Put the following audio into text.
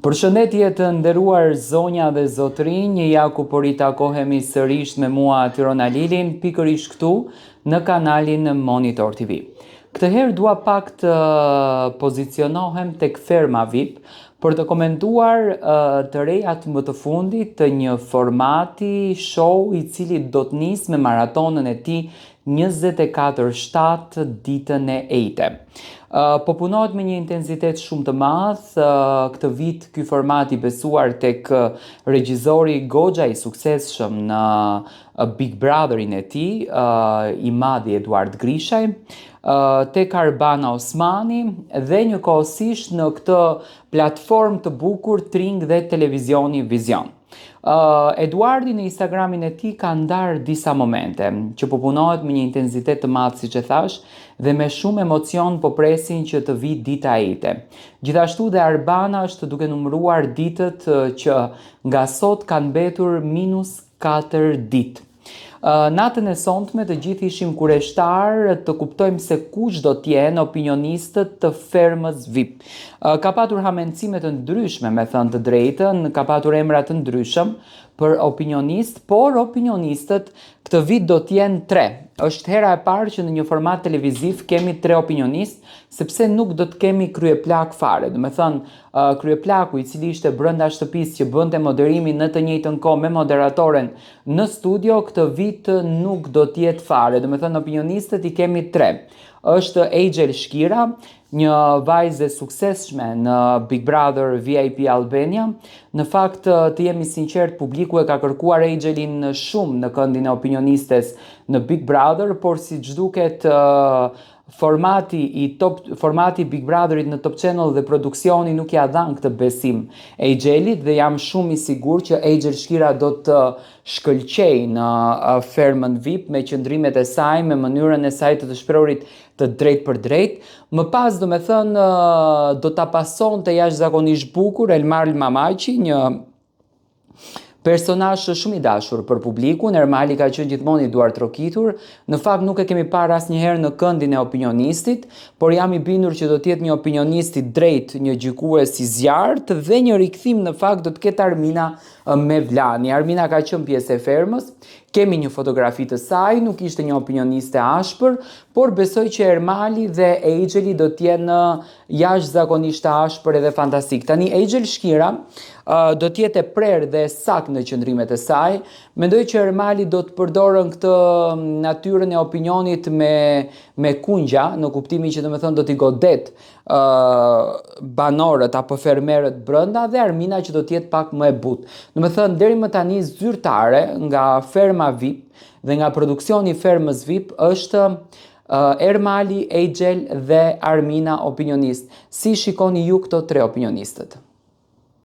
Përshëndetje të nderuar zonja dhe zotrinj, ja ku po ritakohemi sërish me mua Tyrona Lilin, pikërisht këtu në kanalin Monitor TV. Këtë herë dua pak të pozicionohem tek ferma VIP për të komentuar të rejat më të fundit të një formati show i cili do të nis me maratonën e tij 24/7 ditën e ejte. Po punohet me një intensitet shumë të madh. Këtë vit ky format i besuar tek regjizori goxha i suksesshëm në Big Brotherin e tij, i madhi Eduard Grishaj, tek Arbana Osmani dhe njëkohësisht në këtë platformë të bukur Tring dhe televizioni Vizion. Eduardi në Instagramin e tij ka ndarë disa momente që po punohet me një intensitet të madh, siç e thash, dhe me shumë emocion po presin që të vi dita e ejte. Gjithashtu dhe Arbana është duke numëruar ditët që nga sot kanë mbetur -4 ditë. Natën e sonte të gjithë ishim kureshtar të kuptojmë se kush do t'jenë opinionistët të fermës VIP. Ka patur hamencime të ndryshme, me thënë të drejtën, ka patur emra të ndryshëm për opinionist, por opinionistët këtë vit do t'jenë 3. Është hera e parë që në një format televiziv kemi 3 opinionistë, sepse nuk do të kemi kryeplak fare. Do me thënë, kryeplaku i cili ishte brenda shtëpisë që bënte moderimin në të njëjtën kohë me moderatoren në studio, këtë vit nuk do t'jetë fare. Do me thënë, opinionistët i kemi 3. Është Angel Shkira, një vajzë e suksesshme në Big Brother VIP Albania. Në fakt, të jemi sinqert, publiku e ka kërkuar Angelin shumë në këndin e opinionistes në Big Brother, por si duket formati Big Brotherit në Top Channel dhe produksioni nuk ja dhan këtë besim Angelit, dhe jam shumë i sigurt që Angel Shkira do të shkëlqej në fermën VIP me qëndrimet e saj, me mënyrën e saj të shprehurit të drejt për drejt. Më pas, do me thënë, do ta pason të jashtëzakonisht bukur Elmar Mamaçi, një personazh shumë i dashur për publikun. Ermali ka qenë gjithmonë i duar trokitur. Në fakt nuk e kemi parë asnjëherë në këndin e opinionistit, por jam i bindur që do të jetë një opinionist i drejtë, një gjykues i zjarrt, dhe një rikthim në fakt do të ketë Armina Mevlani. Armina ka qenë pjesë e fermës. Kemi një fotografi të saj, nuk ishte një opinioniste ashpër, por besoj që Ermali dhe Angeli do t'jenë jashtëzakonisht ashpër edhe fantastik. Tani Angel Shkira do t'jetë e prerë dhe sakt në qëndrimet e saj. Mendoj që Ermali do të përdorën këtë natyrën e opinionit me kungja, në kuptimin që do t'i godet banorët apo fermerët brenda, dhe Armina që do t'jetë pak më e butë. Deri më tani zyrtare nga ferma VIP dhe nga produksioni fermës VIP është Ermali, Angel dhe Armina opinionist. Si shikoni ju këto 3 opinionistët?